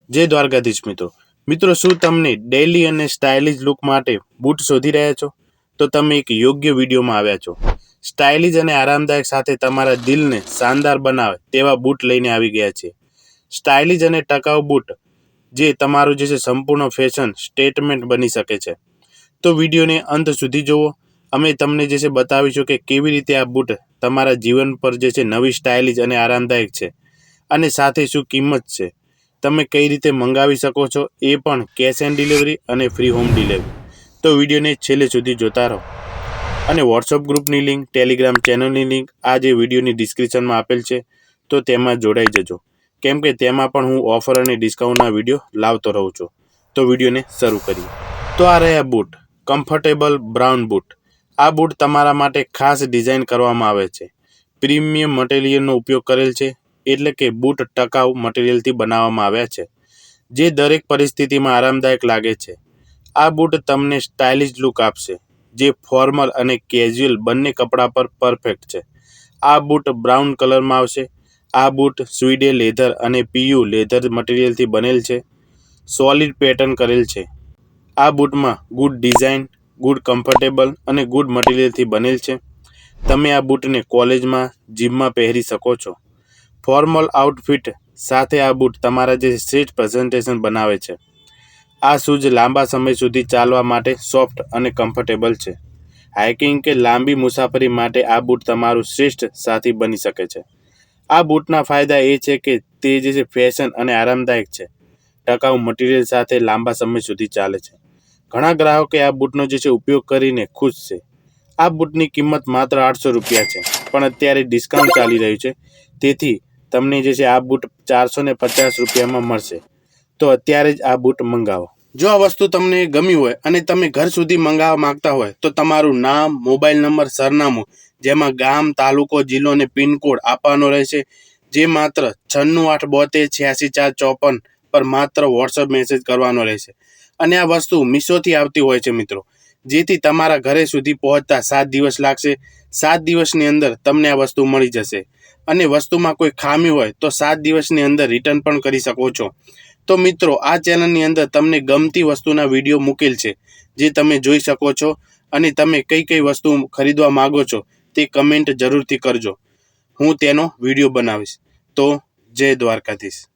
જય દ્વારકાધીશ મિત્રો શું તમને ડેઇલી અને સ્ટાઇલિશ લુક માટે બૂટ શોધી રહ્યા છો? તો તમે એક યોગ્ય વિડીયોમાં આવ્યા છો. સ્ટાઇલિશ અને આરામદાયક સાથે તમારા દિલને શાનદાર બનાવે તેવા બૂટ લઈને આવી ગયા છે. સ્ટાઇલિશ અને ટકાઉ બૂટ જે તમારું જે છે સંપૂર્ણ ફેશન સ્ટેટમેન્ટ બની શકે છે. તો વિડીયોને અંત સુધી જુઓ. અમે તમને જે છે બતાવીશું કે કેવી રીતે આ બૂટ તમારા જીવન પર જે છે નવી સ્ટાઇલિશ અને આરામદાયક છે, અને સાથે શું કિંમત છે, તમે કઈ રીતે મંગાવી શકો છો, એ પણ કેશ ઓન ડિલિવરી અને ફ્રી હોમ ડિલિવરી. તો વિડીયોને છેલ્લે સુધી જોતા રહો. અને વોટ્સઅપ ગ્રુપની લિંક, ટેલિગ્રામ ચેનલની લિંક આ જે વિડીયોની ડિસ્ક્રિપ્શનમાં આપેલ છે, તો તેમાં જોડાઈ જજો, કેમ કે તેમાં પણ હું ઓફર અને ડિસ્કાઉન્ટના વિડીયો લાવતો રહું છું. તો વિડીયોને શરૂ કરીએ. તો આ રહ્યા બૂટ, કમ્ફર્ટેબલ બ્રાઉન બૂટ. આ બૂટ તમારા માટે ખાસ ડિઝાઇન કરવામાં આવે છે. પ્રીમિયમ મટીરિયલનો ઉપયોગ કરેલ છે, એટલે કે બૂટ ટકાઉ મટીરિયલથી બનાવવામાં આવ્યા છે, જે દરેક પરિસ્થિતિમાં આરામદાયક લાગે છે. આ બૂટ તમને સ્ટાઇલિશ લુક આપશે, જે ફોર્મલ અને કેઝ્યુઅલ બંને કપડાં પર પરફેક્ટ છે. આ બૂટ બ્રાઉન કલરમાં આવશે. આ બૂટ સ્વીડે લેધર અને પીયુ લેધર મટીરિયલથી બનેલ છે. સોલિડ પેટર્ન કરેલ છે. આ બૂટમાં ગુડ ડિઝાઇન, ગુડ કમ્ફર્ટેબલ અને ગુડ મટીરિયલથી બનેલ છે. તમે આ બૂટને કોલેજમાં, જીમમાં પહેરી શકો છો. ફોર્મલ આઉટફિટ સાથે આ બૂટ તમારા જે શ્રેષ્ઠ પ્રેઝન્ટેશન બનાવે છે. આ શૂઝ લાંબા સમય સુધી ચાલવા માટે સોફ્ટ અને કમ્ફર્ટેબલ છે. હાઇકિંગ કે લાંબી મુસાફરી માટે આ બૂટ તમારું શ્રેષ્ઠ સાથી બની શકે છે. આ બૂટના ફાયદા એ છે કે તે જે છે ફેશન અને આરામદાયક છે, ટકાઉ મટીરિયલ સાથે લાંબા સમય સુધી ચાલે છે. ઘણા ગ્રાહકો આ બૂટનો જે છે ઉપયોગ કરીને ખુશ છે. આ બૂટની કિંમત માત્ર 800 રૂપિયા છે, પણ અત્યારે ડિસ્કાઉન્ટ ચાલી રહ્યું છે, તેથી તમને જે છે આ બૂટ 450 રૂપિયામાં મળશે. તો અત્યારે જ આ બૂટ મંગાવો. જો આ વસ્તુ તમને ગમી હોય અને તમે ઘર સુધી મંગાવવા માંગતા હોય, તો તમારું નામ, મોબાઈલ નંબર, સરનામું, જેમાં ગામ, તાલુકો, જિલ્લો અને પિનકોડ આપવાનો રહેશે, જે માત્ર 9682764454 પર માત્ર વોટ્સઅપ મેસેજ કરવાનો રહેશે. અને આ વસ્તુ મીશોથી આવતી હોય છે મિત્રો, જેથી તમારા ઘરે સુધી પહોંચતા 7 દિવસ લાગશે. 7 દિવસની અંદર તમને આ વસ્તુ મળી જશે. અને વસ્તુમાં કોઈ ખામી હોય તો 7 દિવસની અંદર રિટર્ન પણ કરી શકો છો. તો મિત્રો, આ ચેનલની અંદર તમને ગમતી વસ્તુના વિડીયો મૂકેલ છે, જે તમે જોઈ શકો છો. અને તમે કઈ કઈ વસ્તુ ખરીદવા માગો છો તે કમેન્ટ જરૂરથી કરજો. હું તેનો વિડીયો બનાવીશ. તો જય દ્વારકાધીશ.